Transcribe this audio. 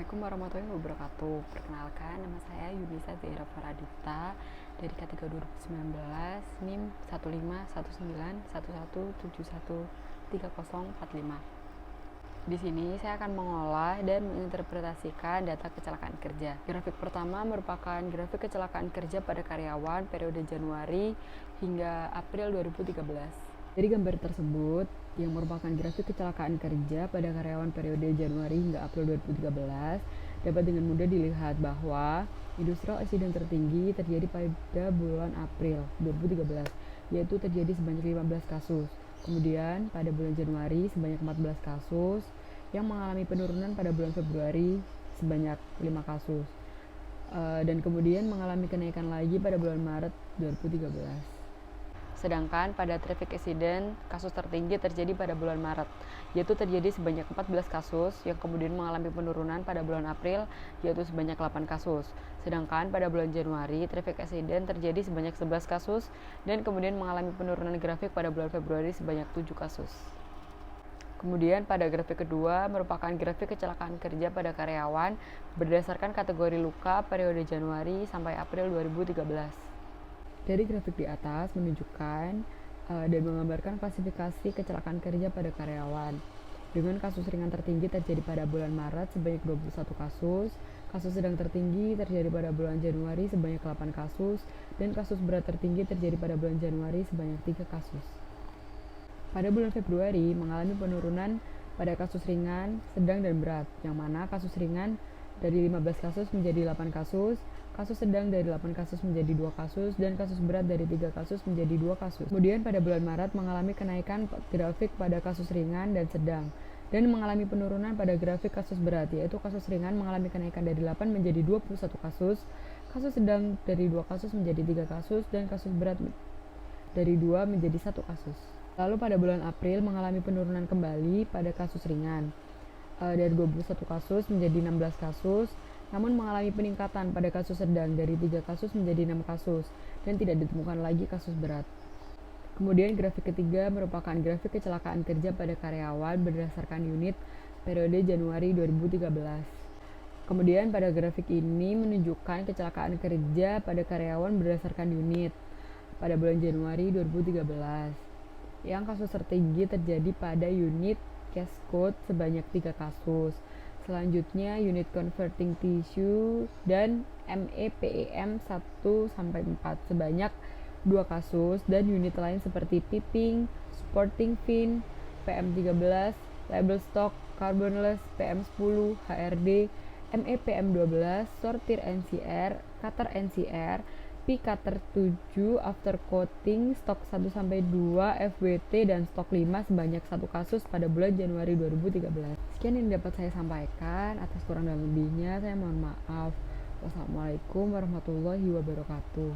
Assalamualaikum warahmatullahi wabarakatuh. Perkenalkan, nama saya Yunisa Zaira Faradita dari K3 2019 NIM 1519111713045. Di sini saya akan mengolah dan menginterpretasikan data kecelakaan kerja. Grafik pertama merupakan grafik kecelakaan kerja pada karyawan periode Januari hingga April 2013. Dari gambar tersebut, yang merupakan grafik kecelakaan kerja pada karyawan periode Januari hingga April 2013, dapat dengan mudah dilihat bahwa industrial accident tertinggi terjadi pada bulan April 2013, yaitu terjadi sebanyak 15 kasus. Kemudian pada bulan Januari sebanyak 14 kasus, yang mengalami penurunan pada bulan Februari sebanyak 5 kasus, dan kemudian mengalami kenaikan lagi pada bulan Maret 2013. Sedangkan pada traffic accident, kasus tertinggi terjadi pada bulan Maret, yaitu terjadi sebanyak 14 kasus, yang kemudian mengalami penurunan pada bulan April, yaitu sebanyak 8 kasus. Sedangkan pada bulan Januari, traffic accident terjadi sebanyak 11 kasus, dan kemudian mengalami penurunan grafik pada bulan Februari sebanyak 7 kasus. Kemudian pada grafik kedua merupakan grafik kecelakaan kerja pada karyawan berdasarkan kategori luka periode Januari sampai April 2013. Dari grafik di atas menunjukkan dan menggambarkan klasifikasi kecelakaan kerja pada karyawan. Dengan kasus ringan tertinggi terjadi pada bulan Maret sebanyak 21 kasus, kasus sedang tertinggi terjadi pada bulan Januari sebanyak 8 kasus, dan kasus berat tertinggi terjadi pada bulan Januari sebanyak 3 kasus. Pada bulan Februari mengalami penurunan pada kasus ringan, sedang, dan berat, yang mana kasus ringan dari 15 kasus menjadi 8 kasus, kasus sedang dari 8 kasus menjadi 2 kasus, dan kasus berat dari 3 kasus menjadi 2 kasus. Kemudian pada bulan Maret mengalami kenaikan grafik pada kasus ringan dan sedang, dan mengalami penurunan pada grafik kasus berat, yaitu kasus ringan mengalami kenaikan dari 8 menjadi 21 kasus, kasus sedang dari 2 kasus menjadi 3 kasus, dan kasus berat dari 2 menjadi 1 kasus. Lalu pada bulan April mengalami penurunan kembali pada kasus ringan, dari 21 kasus menjadi 16 kasus, namun mengalami peningkatan pada kasus sedang dari 3 kasus menjadi 6 kasus, dan tidak ditemukan lagi kasus berat. Kemudian grafik ketiga merupakan grafik kecelakaan kerja pada karyawan berdasarkan unit periode Januari 2013. Kemudian pada grafik ini menunjukkan kecelakaan kerja pada karyawan berdasarkan unit pada bulan Januari 2013. Yang kasus tertinggi terjadi pada unit case code sebanyak 3 kasus. Selanjutnya unit converting tissue dan MEPEM 1-4 sebanyak 2 kasus, dan unit lain seperti piping, sporting fin, PM13, label stock, carbonless, PM10, HRD, MEPM 12, sortir NCR, cutter NCR, P-cutter 7, after coating, stok 1-2, FWT, dan stok 5 sebanyak 1 kasus pada bulan Januari 2013. Sekian yang dapat saya sampaikan. Atas kurang dan lebihnya saya mohon maaf. Wassalamualaikum warahmatullahi wabarakatuh.